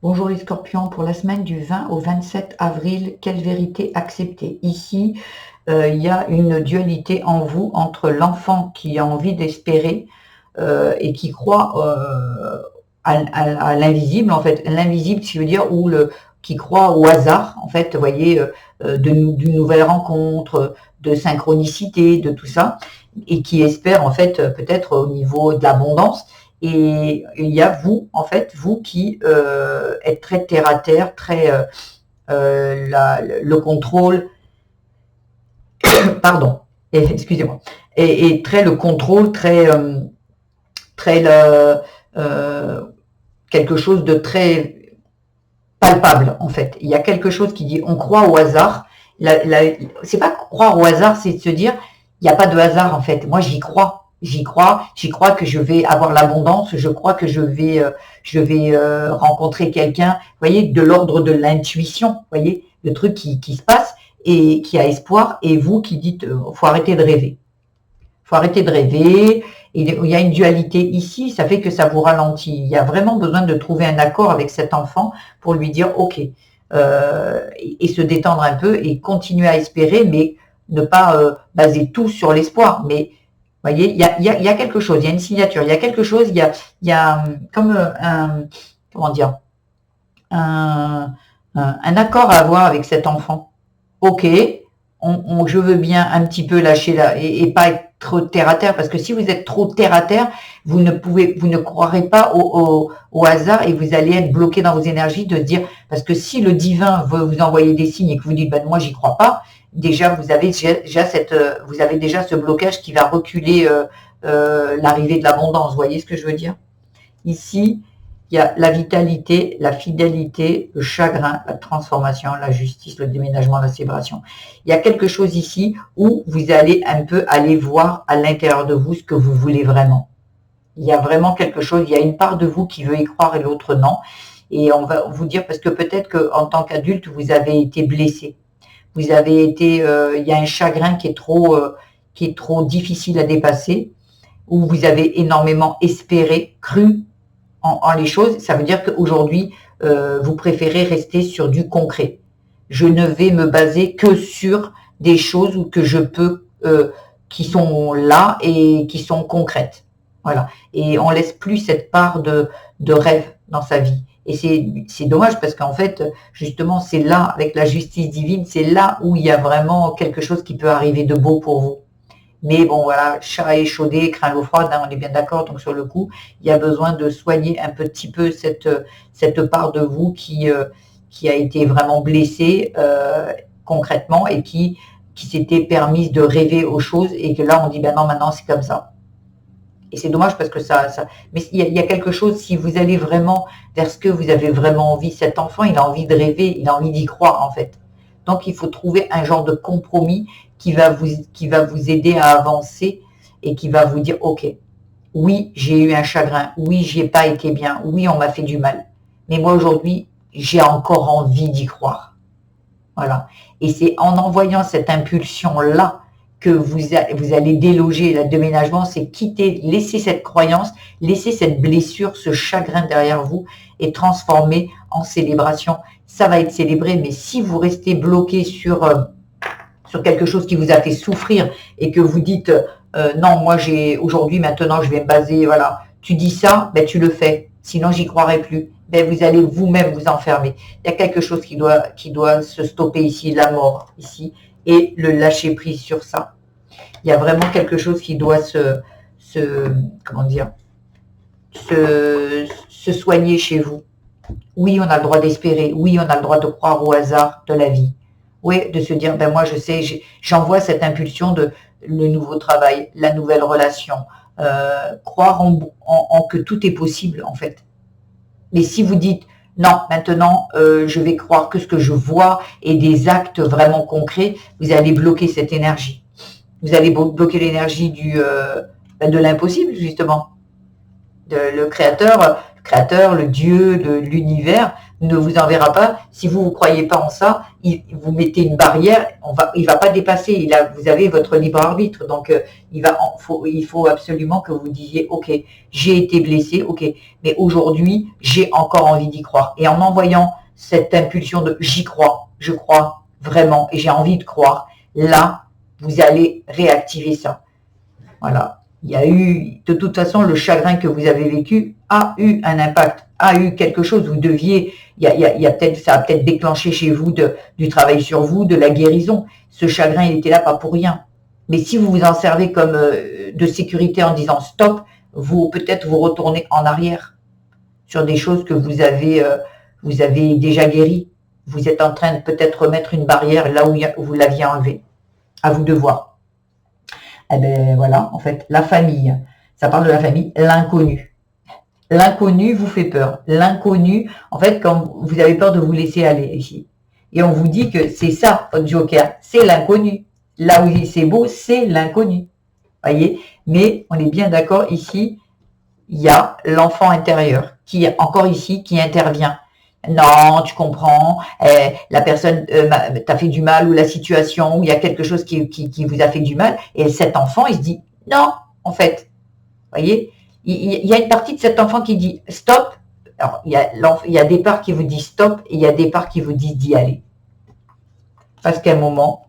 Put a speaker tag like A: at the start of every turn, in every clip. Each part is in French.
A: Bonjour les scorpions, pour la semaine du 20 au 27 avril, quelle vérité accepter? Ici, il y a une dualité en vous entre l'enfant qui a envie d'espérer et qui croit à l'invisible, en fait, l'invisible, ce qui veut dire, ou qui croit au hasard, en fait, vous voyez, d'une nouvelle rencontre, de synchronicité, de tout ça, et qui espère, en fait, peut-être au niveau de l'abondance. Et il y a vous, en fait, vous qui êtes très terre à terre, très le contrôle, pardon, excusez-moi, et très le contrôle, très euh, quelque chose de très palpable, en fait. Il y a quelque chose qui dit, on croit au hasard. C'est pas croire au hasard, c'est de se dire, il n'y a pas de hasard, en fait. Moi, j'y crois. J'y crois que je vais avoir l'abondance, je crois que je vais rencontrer quelqu'un, vous voyez, de l'ordre de l'intuition, vous voyez, le truc qui se passe et qui a espoir, et vous qui dites, faut arrêter de rêver. Faut arrêter de rêver. Il y a une dualité ici, ça fait que ça vous ralentit. Il y a vraiment besoin de trouver un accord avec cet enfant pour lui dire OK, et se détendre un peu et continuer à espérer, mais ne pas baser tout sur l'espoir. Mais vous voyez, il y a quelque chose, il y a une signature, il y a quelque chose, il y a comme un, comment dire, un, un accord à avoir avec cet enfant. OK, je veux bien un petit peu lâcher là et pas être trop terre à terre, parce que si vous êtes trop terre à terre, vous ne croirez pas au hasard et vous allez être bloqué dans vos énergies de dire, parce que si le divin veut vous envoyer des signes et que vous dites, ben moi j'y crois pas, déjà vous avez déjà ce blocage qui va reculer l'arrivée de l'abondance. Vous voyez ce que je veux dire? Ici, il y a la vitalité, la fidélité, le chagrin, la transformation, la justice, le déménagement, la célébration. Il y a quelque chose ici où vous allez un peu aller voir à l'intérieur de vous ce que vous voulez vraiment. Il y a vraiment quelque chose, il y a une part de vous qui veut y croire et l'autre non. Et on va vous dire, parce que peut-être qu'en tant qu'adulte, vous avez été blessé. Vous avez été, il y a un chagrin qui est trop difficile à dépasser, où vous avez énormément espéré, cru en les choses. Ça veut dire qu'aujourd'hui, vous préférez rester sur du concret. Je ne vais me baser que sur des choses que je peux, qui sont là et qui sont concrètes. Voilà. Et on laisse plus cette part de rêve dans sa vie. Et c'est dommage parce qu'en fait, justement, c'est là, avec la justice divine, c'est là où il y a vraiment quelque chose qui peut arriver de beau pour vous. Mais bon, voilà, chat échaudé, craint l'eau froide, hein, on est bien d'accord. Donc sur le coup, il y a besoin de soigner un petit peu cette part de vous qui a été vraiment blessée concrètement et qui s'était permise de rêver aux choses et que là, on dit, ben non, maintenant, c'est comme ça. Et c'est dommage parce que mais il y a quelque chose, si vous allez vraiment vers ce que vous avez vraiment envie, cet enfant, il a envie de rêver, il a envie d'y croire, en fait. Donc, il faut trouver un genre de compromis qui va vous aider à avancer et qui va vous dire, OK, oui, j'ai eu un chagrin, oui, j'y ai pas été bien, oui, on m'a fait du mal. Mais moi, aujourd'hui, j'ai encore envie d'y croire. Voilà. Et c'est en envoyant cette impulsion-là que vous allez déloger le déménagement, c'est quitter, laisser cette croyance, laisser cette blessure, ce chagrin derrière vous et transformer en célébration. Ça va être célébré, mais si vous restez bloqué sur quelque chose qui vous a fait souffrir et que vous dites non, moi j'ai aujourd'hui, maintenant je vais me baser, voilà, tu dis ça, ben tu le fais, sinon j'y croirai plus. Ben vous allez vous-même vous enfermer. Il y a quelque chose qui doit se stopper ici, la mort ici, et le lâcher prise sur ça. Il y a vraiment quelque chose qui doit comment dire, se soigner chez vous. Oui, on a le droit d'espérer. Oui, on a le droit de croire au hasard de la vie. Oui, de se dire, ben moi je sais, j'envoie cette impulsion de le nouveau travail, la nouvelle relation, croire en que tout est possible en fait. Mais si vous dites, non, maintenant je vais croire que ce que je vois et des actes vraiment concrets, vous allez bloquer cette énergie. Vous allez bloquer l'énergie de l'impossible justement. Le créateur créateur, le Dieu, l'univers ne vous enverra pas. Si vous ne croyez pas en ça, vous mettez une barrière, il va pas dépasser. Vous avez votre libre arbitre. Donc, il faut absolument que vous disiez, ok, j'ai été blessé, ok, mais aujourd'hui, j'ai encore envie d'y croire. Et en envoyant cette impulsion de j'y crois, je crois vraiment, et j'ai envie de croire, là, vous allez réactiver ça. Voilà. Il y a eu, de toute façon, le chagrin que vous avez vécu a eu un impact, a eu quelque chose. Vous deviez, ça a peut-être déclenché chez vous du travail sur vous, de la guérison. Ce chagrin, il était là pas pour rien. Mais si vous vous en servez comme de sécurité en disant stop, peut-être vous retournez en arrière sur des choses que vous avez déjà guéries. Vous êtes en train de peut-être remettre une barrière là où vous l'aviez enlevée. À vous de voir. Eh bien voilà, en fait, la famille, ça parle de la famille, l'inconnu. L'inconnu vous fait peur. L'inconnu, en fait, quand vous avez peur de vous laisser aller ici. Et on vous dit que c'est ça, votre joker, c'est l'inconnu. Là où c'est beau, c'est l'inconnu. Voyez? Mais on est bien d'accord, ici, il y a l'enfant intérieur qui est encore ici, qui intervient. Non, tu comprends, la personne t'a fait du mal ou la situation, où il y a quelque chose qui vous a fait du mal, et cet enfant, il se dit, non, en fait, vous voyez, il y a une partie de cet enfant qui dit stop. Alors, il y a des parts qui vous disent stop, et il y a des parts qui vous disent d'y aller. Parce qu'à un moment,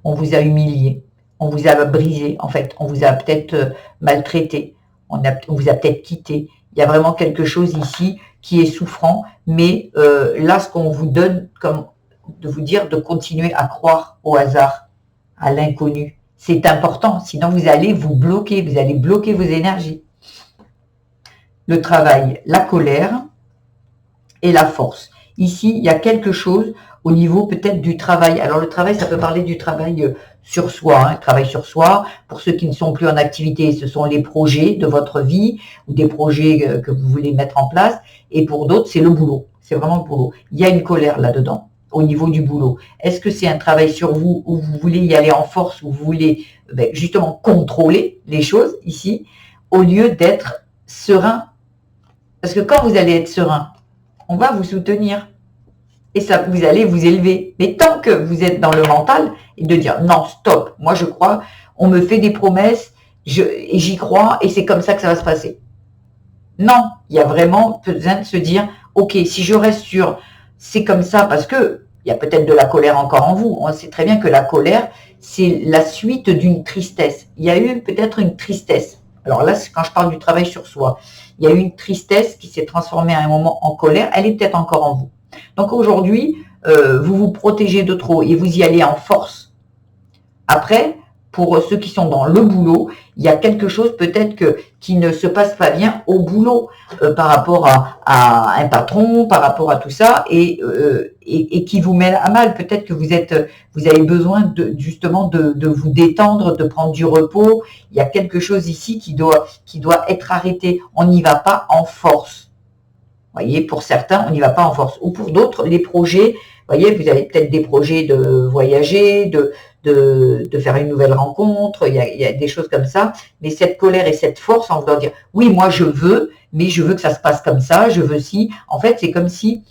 A: on vous a humilié, on vous a brisé, en fait, on vous a peut-être maltraité, on vous a peut-être quitté. Il y a vraiment quelque chose ici qui est souffrant, mais là, ce qu'on vous donne, comme de vous dire de continuer à croire au hasard, à l'inconnu, c'est important, sinon vous allez vous bloquer vos énergies. Le travail, la colère et la force. Ici, il y a quelque chose au niveau peut-être du travail. Alors le travail, ça peut parler du travail sur soi, hein, travail sur soi. Pour ceux qui ne sont plus en activité, ce sont les projets de votre vie ou des projets que vous voulez mettre en place. Et pour d'autres, c'est le boulot. C'est vraiment le boulot. Il y a une colère là-dedans, au niveau du boulot. Est-ce que c'est un travail sur vous où vous voulez y aller en force, où vous voulez justement contrôler les choses ici, au lieu d'être serein? Parce que quand vous allez être serein, on va vous soutenir. Et ça, vous allez vous élever. Mais tant que vous êtes dans le mental, et de dire non, stop, moi je crois, on me fait des promesses, et j'y crois, et c'est comme ça que ça va se passer. Non, il y a vraiment besoin de se dire, ok, si je reste sur c'est comme ça, parce que il y a peut-être de la colère encore en vous. On sait très bien que la colère, c'est la suite d'une tristesse. Il y a eu peut-être une tristesse. Alors là, quand je parle du travail sur soi, il y a eu une tristesse qui s'est transformée à un moment en colère. Elle est peut-être encore en vous. Donc aujourd'hui, vous vous protégez de trop et vous y allez en force. Après, pour ceux qui sont dans le boulot, il y a quelque chose peut-être qui ne se passe pas bien au boulot par rapport à un patron, par rapport à tout ça, et qui vous met à mal. Peut-être que vous avez besoin justement de vous détendre, de prendre du repos. Il y a quelque chose ici qui doit être arrêté. On n'y va pas en force. Voyez, pour certains, on n'y va pas en force. Ou pour d'autres, les projets, voyez, vous avez peut-être des projets de voyager, de faire une nouvelle rencontre, il y a des choses comme ça. Mais cette colère et cette force, en voulant dire, oui, moi je veux, mais je veux que ça se passe comme ça, je veux si. En fait, c'est comme si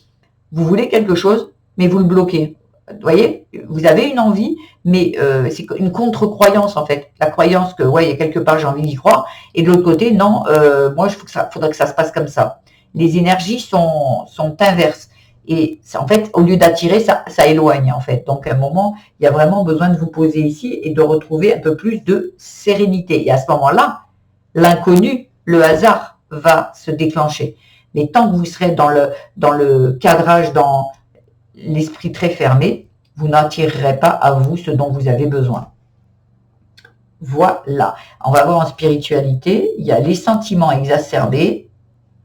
A: vous voulez quelque chose, mais vous le bloquez. Vous voyez, vous avez une envie, mais c'est une contre-croyance en fait. La croyance que, ouais, il y a quelque part, j'ai envie d'y croire. Et de l'autre côté, non, moi, faudrait que ça se passe comme ça. Les énergies sont inverses. Et en fait, au lieu d'attirer, ça éloigne en fait. Donc à un moment, il y a vraiment besoin de vous poser ici et de retrouver un peu plus de sérénité. Et à ce moment-là, l'inconnu, le hasard va se déclencher. Mais tant que vous serez dans le cadrage, dans l'esprit très fermé, vous n'attirerez pas à vous ce dont vous avez besoin. Voilà. On va voir en spiritualité, il y a les sentiments exacerbés,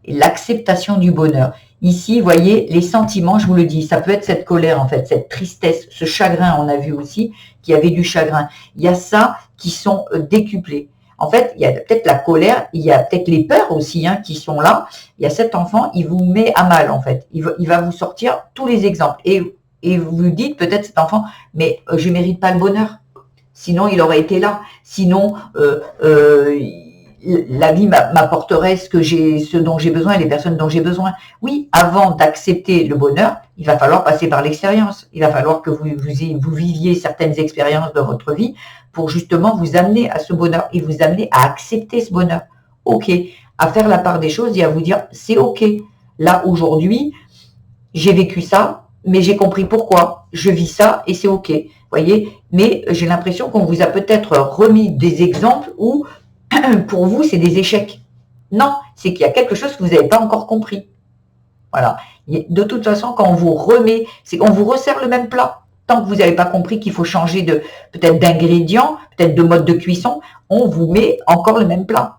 A: et l'acceptation du bonheur. Ici, vous voyez, les sentiments, je vous le dis, ça peut être cette colère en fait, cette tristesse, ce chagrin, on a vu aussi qu'il y avait du chagrin. Il y a ça qui sont décuplés. En fait, il y a peut-être la colère, il y a peut-être les peurs aussi qui sont là. Il y a cet enfant, il vous met à mal en fait. Il va vous sortir tous les exemples. Et vous dites peut-être cet enfant, mais je ne mérite pas le bonheur. Sinon, il aurait été là. Sinon, la vie m'apporterait ce dont j'ai besoin, les personnes dont j'ai besoin. Oui, avant d'accepter le bonheur, il va falloir passer par l'expérience. Il va falloir que vous viviez certaines expériences dans votre vie pour justement vous amener à ce bonheur et vous amener à accepter ce bonheur. Ok, à faire la part des choses et à vous dire, c'est ok. Là, aujourd'hui, j'ai vécu ça, mais j'ai compris pourquoi. Je vis ça et c'est ok. Voyez, mais j'ai l'impression qu'on vous a peut-être remis des exemples où pour vous, c'est des échecs. Non, c'est qu'il y a quelque chose que vous n'avez pas encore compris. Voilà. De toute façon, quand on vous remet, c'est qu'on vous resserre le même plat. Tant que vous n'avez pas compris qu'il faut changer peut-être d'ingrédients, peut-être de mode de cuisson, on vous met encore le même plat.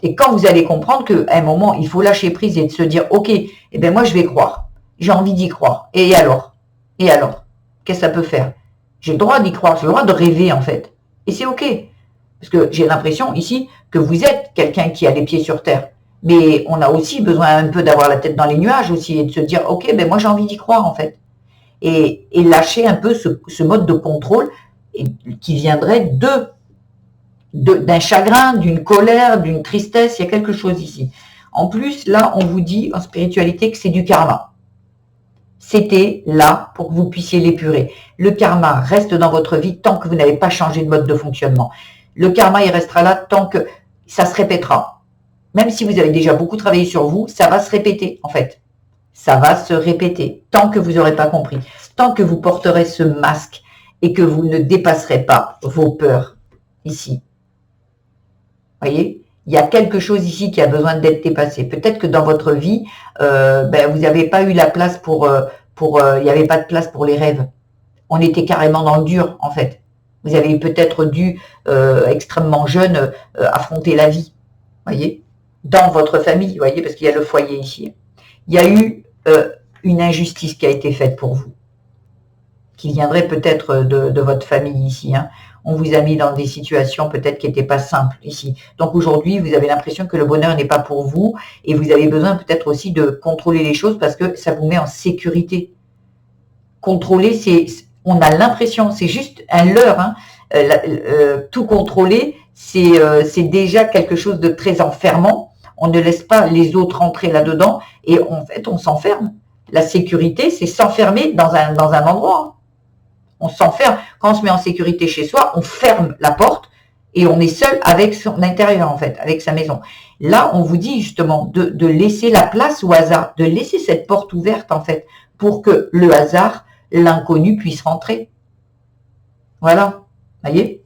A: Et quand vous allez comprendre qu'à un moment, il faut lâcher prise et de se dire, ok, eh ben moi je vais croire. J'ai envie d'y croire. Et alors? Et alors? Qu'est-ce que ça peut faire? J'ai le droit d'y croire, j'ai le droit de rêver en fait. Et c'est ok. Parce que j'ai l'impression ici que vous êtes quelqu'un qui a les pieds sur terre. Mais on a aussi besoin un peu d'avoir la tête dans les nuages aussi et de se dire, ok, ben moi j'ai envie d'y croire en fait. Et lâcher un peu ce mode de contrôle qui viendrait d'un chagrin, d'une colère, d'une tristesse. Il y a quelque chose ici. En plus, là, on vous dit en spiritualité que c'est du karma. C'était là pour que vous puissiez l'épurer. Le karma reste dans votre vie tant que vous n'avez pas changé de mode de fonctionnement. Le karma, il restera là tant que ça se répétera. Même si vous avez déjà beaucoup travaillé sur vous, ça va se répéter, en fait. Ça va se répéter tant que vous n'aurez pas compris. Tant que vous porterez ce masque et que vous ne dépasserez pas vos peurs ici. Voyez, il y a quelque chose ici qui a besoin d'être dépassé. Peut-être que dans votre vie, vous n'avez pas eu la place il n'y avait pas de place pour les rêves. On était carrément dans le dur, en fait. Vous avez peut-être dû, extrêmement jeune, affronter la vie. Voyez, dans votre famille, voyez, parce qu'il y a le foyer ici. Il y a eu une injustice qui a été faite pour vous, qui viendrait peut-être de votre famille ici. Hein. On vous a mis dans des situations peut-être qui n'étaient pas simples ici. Donc aujourd'hui, vous avez l'impression que le bonheur n'est pas pour vous et vous avez besoin peut-être aussi de contrôler les choses parce que ça vous met en sécurité. Contrôler, on a l'impression, c'est juste un leurre. Hein. Tout contrôler, c'est déjà quelque chose de très enfermant. On ne laisse pas les autres entrer là-dedans et en fait, on s'enferme. La sécurité, c'est s'enfermer dans un endroit. On s'enferme. Quand on se met en sécurité chez soi, on ferme la porte et on est seul avec son intérieur, en fait, avec sa maison. Là, on vous dit justement de laisser la place au hasard, de laisser cette porte ouverte, en fait, pour que le hasard, l'inconnu, puisse rentrer. Voilà. Voyez ?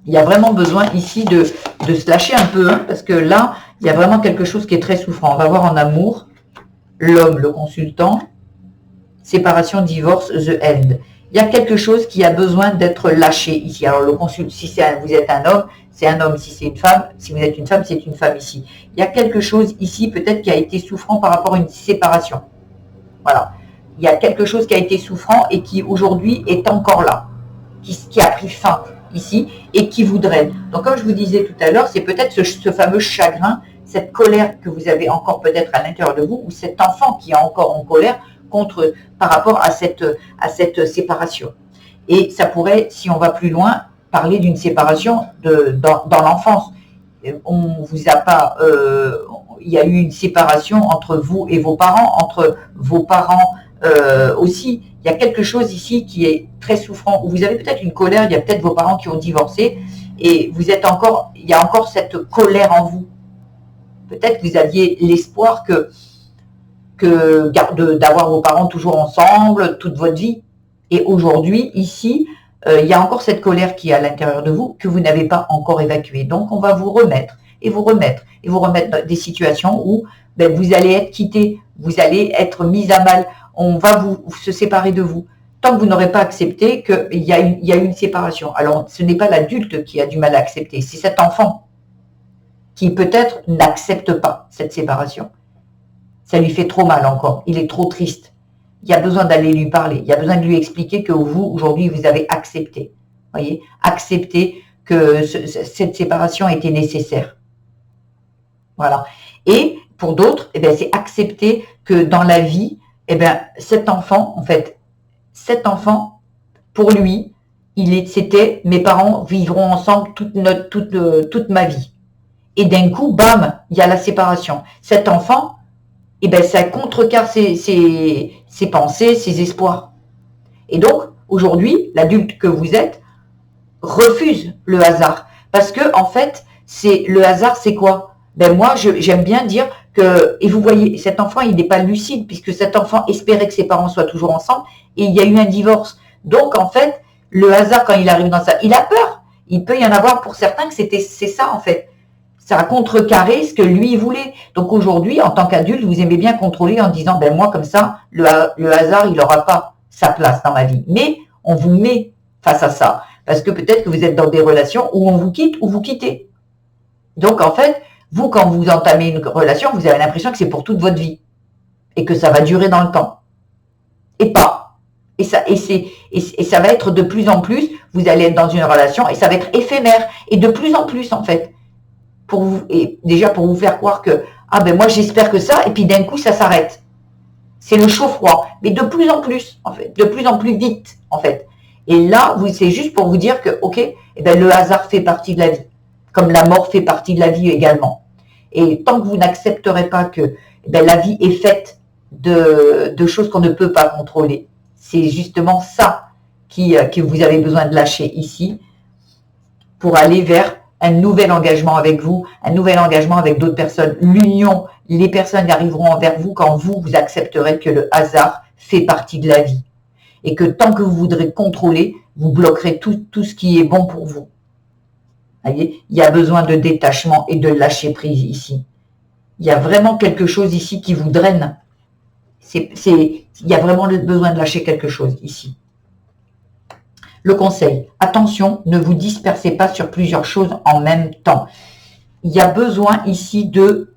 A: Il y a vraiment besoin ici de se lâcher un peu, hein, parce que là, il y a vraiment quelque chose qui est très souffrant. On va voir en amour, l'homme, le consultant, séparation, divorce, the end. Il y a quelque chose qui a besoin d'être lâché ici. Alors, le consul, si vous êtes un homme, c'est un homme. Si c'est une femme, si vous êtes une femme, c'est une femme ici. Il y a quelque chose ici, peut-être, qui a été souffrant par rapport à une séparation. Voilà. Il y a quelque chose qui a été souffrant et qui, aujourd'hui, est encore là, qui a pris fin ici et qui voudrait. Donc, comme je vous disais tout à l'heure, c'est peut-être ce fameux chagrin, cette colère que vous avez encore peut-être à l'intérieur de vous, ou cet enfant qui est encore en colère par rapport à cette séparation. Et ça pourrait, si on va plus loin, parler d'une séparation dans l'enfance. On vous a pas, il y a eu une séparation entre vous et vos parents, entre vos parents aussi. Il y a quelque chose ici qui est très souffrant. Vous avez peut-être une colère, il y a peut-être vos parents qui ont divorcé et il y a encore cette colère en vous. Peut-être que vous aviez l'espoir d'avoir vos parents toujours ensemble toute votre vie. Et aujourd'hui, ici, il y a encore cette colère qui est à l'intérieur de vous que vous n'avez pas encore évacuée. Donc, on va vous remettre et vous remettre et vous remettre dans des situations où vous allez être quitté, vous allez être mis à mal, on va se séparer de vous. Tant que vous n'aurez pas accepté qu'il y a une séparation. Alors, ce n'est pas l'adulte qui a du mal à accepter, c'est cet enfant qui peut-être n'accepte pas cette séparation. Ça lui fait trop mal encore, il est trop triste. Il y a besoin d'aller lui parler, il y a besoin de lui expliquer que vous, aujourd'hui, vous avez accepté. Voyez, accepté que cette séparation était nécessaire. Voilà. Et pour d'autres, c'est accepter que dans la vie, cet enfant, pour lui, c'était mes parents vivront ensemble toute ma vie. et d'un coup, bam, il y a la séparation. Cet enfant, eh ben, ça contrecarre ses pensées, ses espoirs. Et donc, aujourd'hui, l'adulte que vous êtes refuse le hasard. Parce que, en fait, le hasard, c'est quoi? Ben moi, j'aime bien dire que, et vous voyez, cet enfant, il n'est pas lucide, puisque cet enfant espérait que ses parents soient toujours ensemble, et il y a eu un divorce. Donc, en fait, le hasard, quand il arrive dans ça, il a peur. Il peut y en avoir pour certains que c'est ça, en fait. Ça a contrecarré ce que lui voulait. Donc aujourd'hui, en tant qu'adulte, vous aimez bien contrôler en disant, ben moi, comme ça, le hasard, il n'aura pas sa place dans ma vie. Mais on vous met face à ça. Parce que peut-être que vous êtes dans des relations où on vous quitte ou vous quittez. Donc en fait, vous, quand vous entamez une relation, vous avez l'impression que c'est pour toute votre vie. Et que ça va durer dans le temps. Et pas. Et ça va être de plus en plus, vous allez être dans une relation et ça va être éphémère. Et de plus en plus, en fait. Déjà pour vous faire croire que, ah ben moi j'espère que ça, et puis d'un coup ça s'arrête. C'est le chaud-froid. Mais de plus en plus, en fait. De plus en plus vite, en fait. Et là, c'est juste pour vous dire que, ok, eh ben, le hasard fait partie de la vie. Comme la mort fait partie de la vie également. Et tant que vous n'accepterez pas que eh ben, la vie est faite de choses qu'on ne peut pas contrôler, c'est justement ça que vous avez besoin de lâcher ici pour aller vers un nouvel engagement avec vous, un nouvel engagement avec d'autres personnes. L'union, les personnes arriveront vers vous quand vous accepterez que le hasard fait partie de la vie. Et que tant que vous voudrez contrôler, vous bloquerez tout ce qui est bon pour vous. Voyez, il y a besoin de détachement et de lâcher prise ici. Il y a vraiment quelque chose ici qui vous draine. Il y a vraiment besoin de lâcher quelque chose ici. Le conseil, attention, ne vous dispersez pas sur plusieurs choses en même temps. Il y a besoin ici de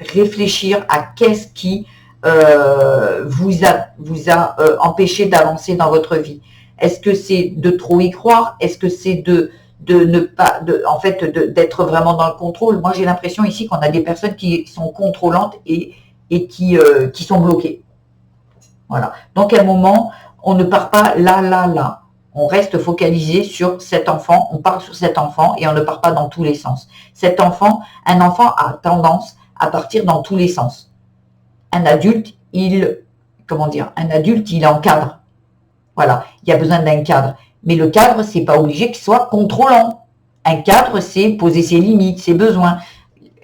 A: réfléchir à qu'est-ce qui vous a empêché d'avancer dans votre vie. Est-ce que c'est de trop y croire? Est-ce que c'est de ne pas, en fait, d'être vraiment dans le contrôle? Moi, j'ai l'impression ici qu'on a des personnes qui sont contrôlantes et qui sont bloquées. Voilà. Donc, à un moment, on ne part pas là. On reste focalisé sur cet enfant, on part sur cet enfant et on ne part pas dans tous les sens. Un enfant a tendance à partir dans tous les sens. Un adulte, il encadre. Voilà, il y a besoin d'un cadre. Mais le cadre, c'est pas obligé qu'il soit contrôlant. Un cadre, c'est poser ses limites, ses besoins.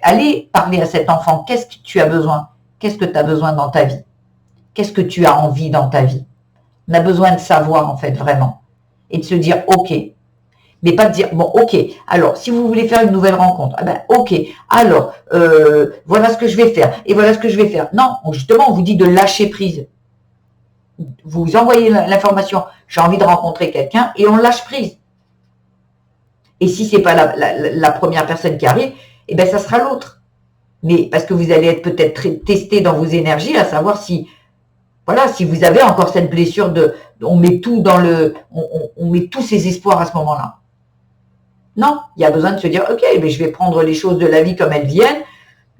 A: Allez parler à cet enfant, qu'est-ce que tu as besoin? Qu'est-ce que tu as besoin dans ta vie? Qu'est-ce que tu as envie dans ta vie? On a besoin de savoir, en fait, vraiment. Et de se dire, ok. Mais pas de dire, bon, ok, alors, si vous voulez faire une nouvelle rencontre, eh ben, ok, alors, voilà ce que je vais faire, et voilà ce que je vais faire. Non, justement, on vous dit de lâcher prise. Vous envoyez l'information, j'ai envie de rencontrer quelqu'un, et on lâche prise. Et si c'est pas la première personne qui arrive, eh ben, ça sera l'autre. Mais parce que vous allez être peut-être testé dans vos énergies, à savoir si, voilà, si vous avez encore cette blessure on met tout on met tous ses espoirs à ce moment-là. Non, il y a besoin de se dire, ok, mais je vais prendre les choses de la vie comme elles viennent.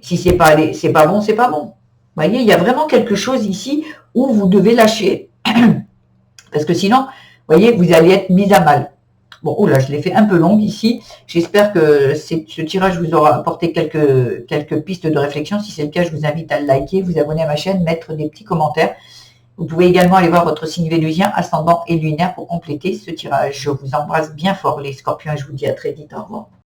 A: Si c'est pas bon, c'est pas bon. Vous voyez, il y a vraiment quelque chose ici où vous devez lâcher. Parce que sinon, vous voyez, vous allez être mis à mal. Bon, oula, je l'ai fait un peu longue ici. J'espère que ce tirage vous aura apporté quelques pistes de réflexion. Si c'est le cas, je vous invite à le liker, vous abonner à ma chaîne, mettre des petits commentaires. Vous pouvez également aller voir votre signe vénusien, ascendant et lunaire pour compléter ce tirage. Je vous embrasse bien fort les scorpions et je vous dis à très vite. Au revoir.